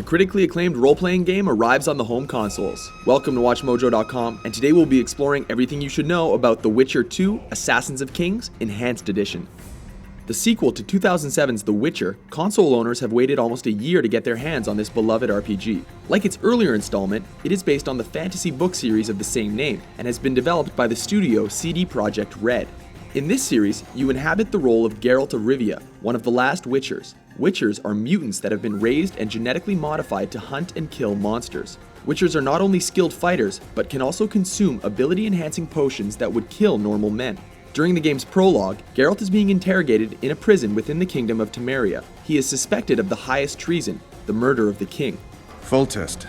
critically acclaimed role-playing game arrives on the home consoles. Welcome to WatchMojo.com, and today we'll be exploring everything you should know about The Witcher 2: Assassins of Kings Enhanced Edition. The sequel to 2007's The Witcher, console owners have waited almost a year to get their hands on this beloved RPG. Like its earlier installment, it is based on the fantasy book series of the same name, and has been developed by the studio CD Projekt Red. In this series, you inhabit the role of Geralt of Rivia, one of the last Witchers. Witchers are mutants that have been raised and genetically modified to hunt and kill monsters. Witchers are not only skilled fighters, but can also consume ability-enhancing potions that would kill normal men. During the game's prologue, Geralt is being interrogated in a prison within the kingdom of Temeria. He is suspected of the highest treason, the murder of the king. Foltest,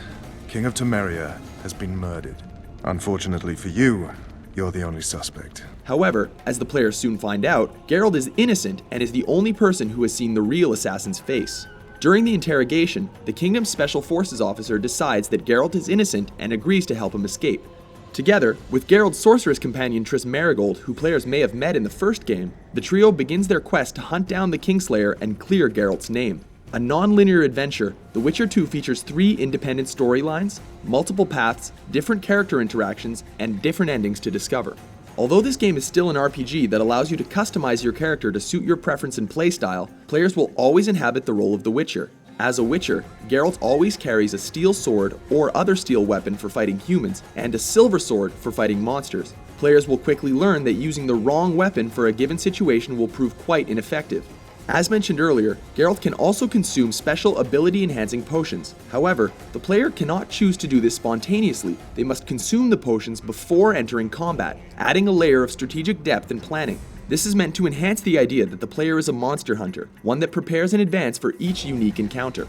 King of Temeria, has been murdered. Unfortunately for you, you're the only suspect. However, as the players soon find out, Geralt is innocent and is the only person who has seen the real assassin's face. During the interrogation, the kingdom's special forces officer decides that Geralt is innocent and agrees to help him escape. Together, with Geralt's sorceress companion Triss Merigold, who players may have met in the first game, the trio begins their quest to hunt down the Kingslayer and clear Geralt's name. A non-linear adventure, The Witcher 2 features 3 independent storylines, multiple paths, different character interactions, and different endings to discover. Although this game is still an RPG that allows you to customize your character to suit your preference and playstyle, players will always inhabit the role of the Witcher. As a Witcher, Geralt always carries a steel sword or other steel weapon for fighting humans, and a silver sword for fighting monsters. Players will quickly learn that using the wrong weapon for a given situation will prove quite ineffective. As mentioned earlier, Geralt can also consume special ability-enhancing potions. However, the player cannot choose to do this spontaneously. They must consume the potions before entering combat, adding a layer of strategic depth and planning. This is meant to enhance the idea that the player is a monster hunter, one that prepares in advance for each unique encounter.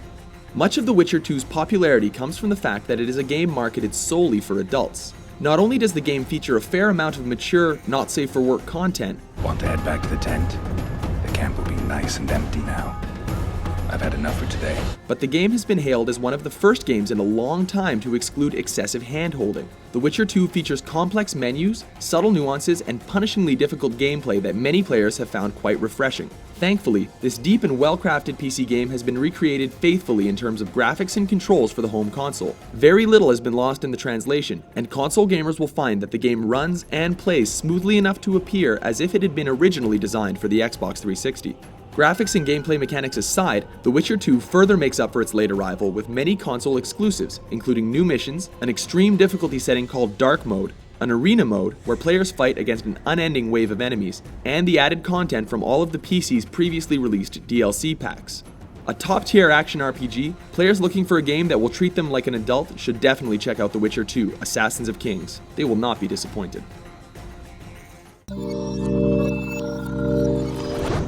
Much of The Witcher 2's popularity comes from the fact that it is a game marketed solely for adults. Not only does the game feature a fair amount of mature, not safe for work content. Want to head back to the tent? The camp will be nice and empty now. I've had enough for today. But the game has been hailed as one of the first games in a long time to exclude excessive hand-holding. The Witcher 2 features complex menus, subtle nuances, and punishingly difficult gameplay that many players have found quite refreshing. Thankfully, this deep and well-crafted PC game has been recreated faithfully in terms of graphics and controls for the home console. Very little has been lost in the translation, and console gamers will find that the game runs and plays smoothly enough to appear as if it had been originally designed for the Xbox 360. Graphics and gameplay mechanics aside, The Witcher 2 further makes up for its late arrival with many console exclusives, including new missions, an extreme difficulty setting called Dark Mode, an arena mode where players fight against an unending wave of enemies, and the added content from all of the PC's previously released DLC packs. A top-tier action RPG, players looking for a game that will treat them like an adult should definitely check out The Witcher 2: Assassins of Kings. They will not be disappointed.